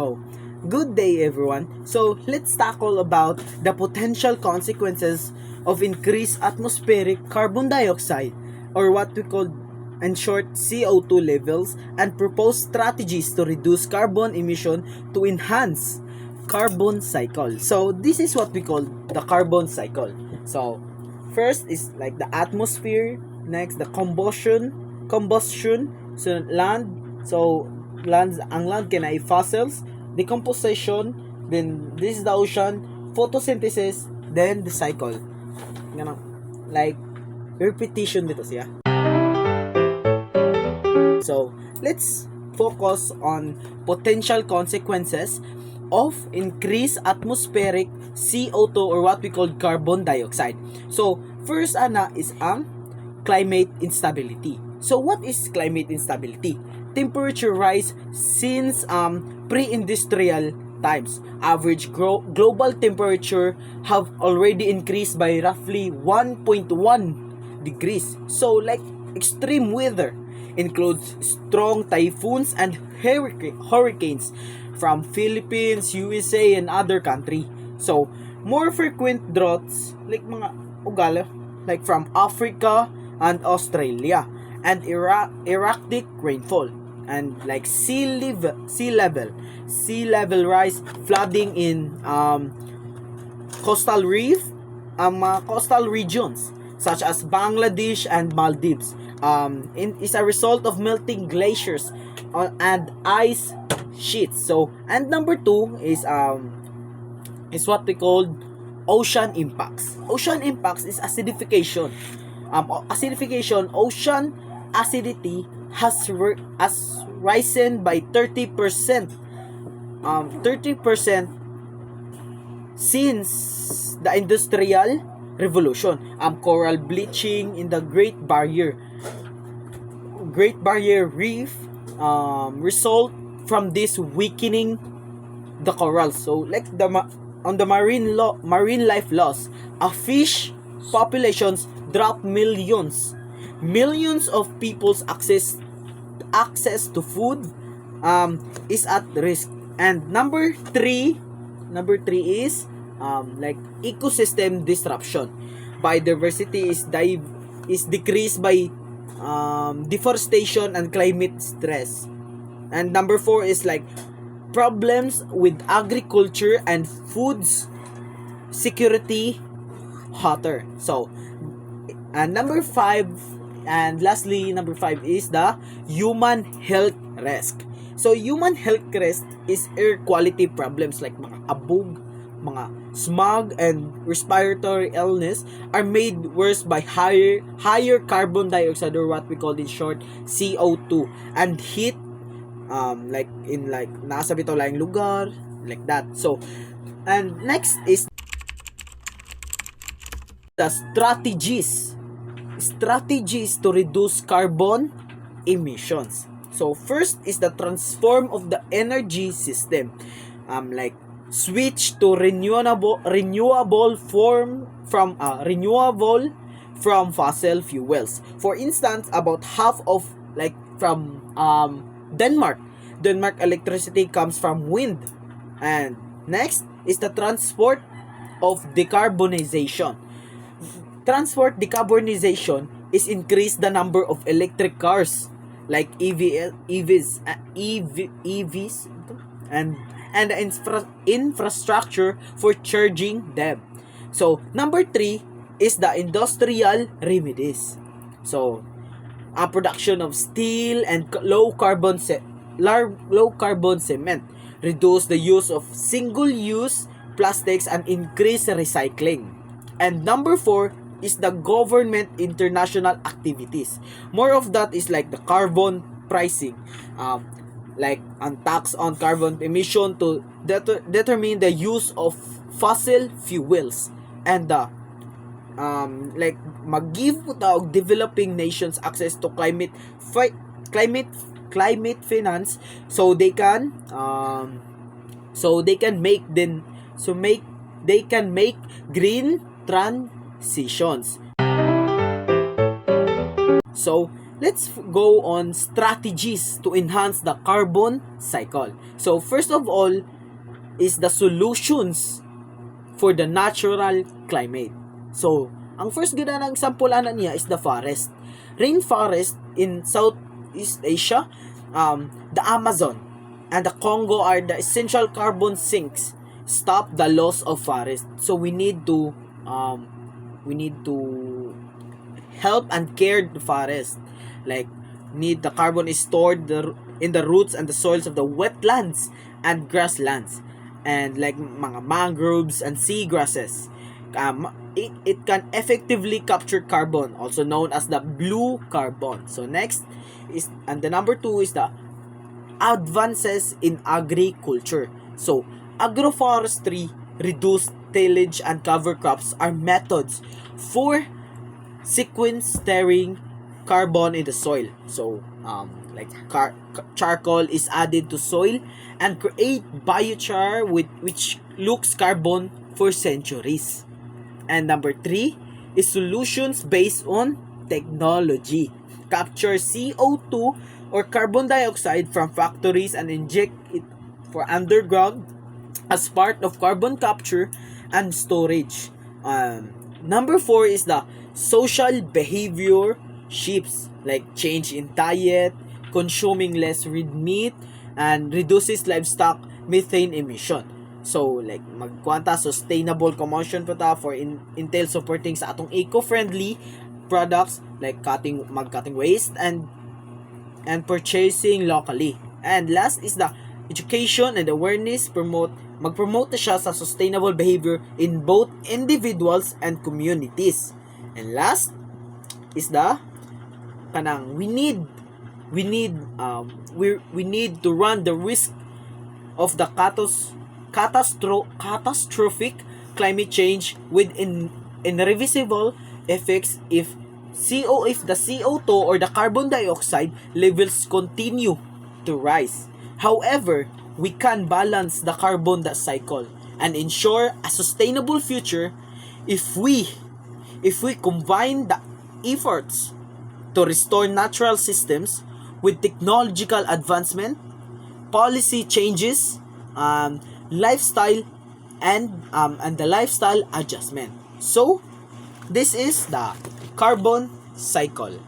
So, good day everyone. So, let's tackle about the potential consequences of increased atmospheric carbon dioxide, or what we call in short CO2 levels, and propose strategies to reduce carbon emission to enhance carbon cycle. So, this is what we call the carbon cycle. So, first is like the atmosphere, next the combustion, so ang land can ay fossils, decomposition, then this is the ocean, photosynthesis, then the cycle. Ganun. Like repetition dito siya. So, let's focus on potential consequences of increased atmospheric CO2, or what we call carbon dioxide. So, first is ang climate instability. So, what is climate instability? Temperature rise since pre-industrial times. Average global temperature have already increased by roughly 1.1 degrees. So, like extreme weather includes strong typhoons and hurricanes from Philippines, USA, and other country. So, more frequent droughts like mga ugala like from Africa and Australia, and erratic rainfall, and like sea level rise, flooding in coastal regions such as Bangladesh and Maldives, is a result of melting glaciers and ice sheets. So, and number 2 is what we call ocean impacts. Ocean impacts is acidification. Ocean acidity has risen by 30%. 30% since the Industrial Revolution. Coral bleaching in the Great Barrier Reef result from this weakening the corals. So, like on the marine life loss, fish populations drop millions of people's access to food is at risk. And number 3 is like ecosystem disruption. Biodiversity is decreased by deforestation and climate stress. And number 4 is like problems with agriculture and foods security hotter. So, and number 5 is the human health risk. So, human health risk is air quality problems like mga abog, mga smog, and respiratory illness are made worse by higher carbon dioxide, or what we call in short CO2, and heat, like in like nasa bitaw laing lugar, like that. So, and next is the strategies to reduce carbon emissions. So, first is the transform of the energy system. Like switch to renewable from fossil fuels. For instance, about half of like from Denmark electricity comes from wind. And next is the transport of decarbonization. Decarbonization is increase the number of electric cars like EVs, and the infrastructure for charging them. So, number 3 is the industrial remedies. So, production of steel and low carbon cement, reduce the use of single-use plastics, and increase recycling. And number 4 is the government international activities. More of that is like the carbon pricing, like on tax on carbon emission to determine the use of fossil fuels, and like mag-give developing nations access to climate finance, so they can make green transitions. So, let's go on strategies to enhance the carbon cycle. So first of all is the solutions for the natural climate. So ang first gina ng example ana niya is the forest. Rainforest in Southeast Asia, the Amazon and the Congo are the essential carbon sinks. Stop the loss of forest. So we need to help and care the forest. Like the carbon is stored in the roots and the soils of the wetlands and grasslands, and like mga mangroves and seagrasses. It can effectively capture carbon, also known as the blue carbon. So next is, and the number 2 is the advances in agriculture. So agroforestry, reduced tillage and cover crops are methods for sequestering carbon in the soil. So like charcoal is added to soil and create biochar which looks carbon for centuries. And number 3 is solutions based on technology. Capture CO2 or carbon dioxide from factories and inject it for underground as part of carbon capture and storage. Number 4 is the social behavior shifts, like change in diet, consuming less red meat, and reduces livestock methane emission. So like magkwanta sustainable consumption pa ta for entail supporting sa atong eco-friendly products like cutting waste and purchasing locally. And last is the education and awareness. Mag-promote siya sa sustainable behavior in both individuals and communities. And last is the kanang we need to run the risk of the catastrophic climate change with irreversible effects if the CO2 or the carbon dioxide levels continue to rise. However, we can balance the carbon cycle and ensure a sustainable future if we combine the efforts to restore natural systems with technological advancement, policy changes, lifestyle and the lifestyle adjustment. So this is the carbon cycle.